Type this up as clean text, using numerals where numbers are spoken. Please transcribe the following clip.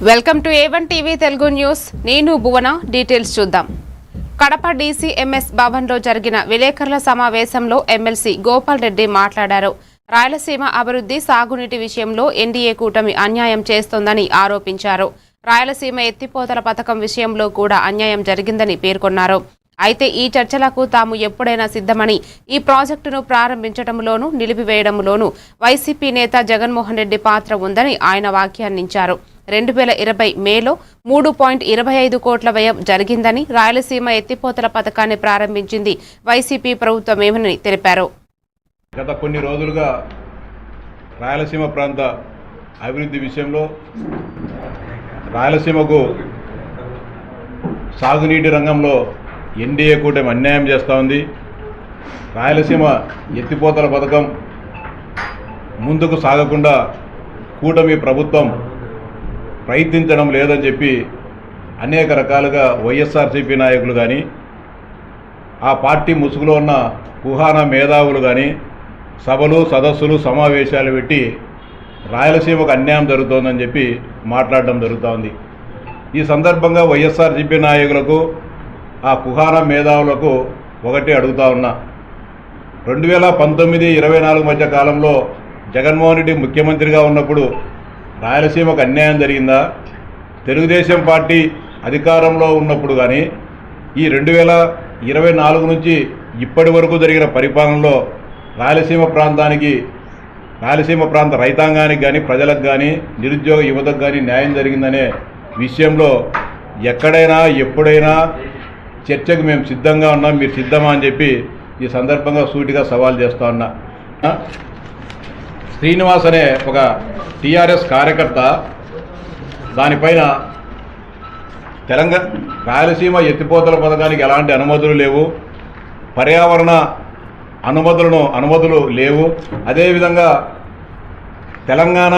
Welcome to A1 TV Telugu news. నేను భువన. Details చూద్దాం. Kadapa DCMS భవన్లో జరిగిన విలేకరుల సమావేశంలో ఎమ్మెల్సీ గోపాల్ రెడ్డి మాట్లాడారు. రాయలసీమ అభివృద్ధి సాగునీటి విషయంలో ఎన్డీఏ కూటమి అన్యాయం చేస్తోందని ఆరోపించారు. రాయలసీమ ఎత్తిపోతల పథకం విషయంలో కూడా అన్యాయం జరిగిందని పేర్కొన్నారు. అయితే ఈ చర్చలకు తాము ఎప్పుడైనా సిద్ధమని, ఈ ప్రాజెక్టును ప్రారంభించడంలోనూ నిలిపివేయడంలోనూ వైసీపీ నేత జగన్మోహన్ రెడ్డి పాత్ర ఉందని ఆయన వ్యాఖ్యానించారు. 2020 మేలో 3.25 కోట్ల వ్యయం జరిగిందని, రాయలసీమ ఎత్తిపోతల పథకాన్ని ప్రారంభించింది వైసీపీ ప్రభుత్వమేనని తెలిపారు. గత కొన్ని రోజులుగా రాయలసీమ ప్రాంత అభివృద్ధి విషయంలో రాయలసీమకు సాగునీటి రంగంలో ఎన్డీఏ కూటమి అన్యాయం చేస్తూ ఉంది. రాయలసీమ ఎత్తిపోతల పథకం ముందుకు సాగకుండా కూటమి ప్రభుత్వం ప్రయత్నించడం లేదని చెప్పి అనేక రకాలుగా వైఎస్ఆర్సీపీ నాయకులు కానీ, ఆ పార్టీ ముసుగులో ఉన్న కుహానా మేధావులు కానీ సభలు, సదస్సులు, సమావేశాలు పెట్టి రాయలసీమకు అన్యాయం జరుగుతోందని చెప్పి మాట్లాడడం జరుగుతోంది. ఈ సందర్భంగా వైఎస్ఆర్సీపీ నాయకులకు, ఆ కుహానా మేధావులకు ఒకటి అడుగుతా ఉన్నా. 2019-24 మధ్య కాలంలో జగన్మోహన్ రెడ్డి ముఖ్యమంత్రిగా ఉన్నప్పుడు రాయలసీమకు అన్యాయం జరిగిందా? తెలుగుదేశం పార్టీ అధికారంలో ఉన్నప్పుడు కానీ, ఈ 2024 నుంచి ఇప్పటి వరకు జరిగిన పరిపాలనలో రాయలసీమ ప్రాంత రైతాంగానికి కానీ, ప్రజలకు కానీ, నిరుద్యోగ యువతకు కానీ న్యాయం జరిగిందనే విషయంలో ఎక్కడైనా ఎప్పుడైనా చర్చకు మేము సిద్ధంగా ఉన్నాం, మీరు సిద్ధమా అని చెప్పి ఈ సందర్భంగా సూటిగా సవాల్ చేస్తూ ఉన్నా. శ్రీనివాస్ అనే ఒక టీఆర్ఎస్ కార్యకర్త దానిపైన రాయలసీమ ఎత్తిపోతల పథకానికి ఎలాంటి అనుమతులు లేవు, పర్యావరణ అనుమతులు లేవు, అదేవిధంగా తెలంగాణ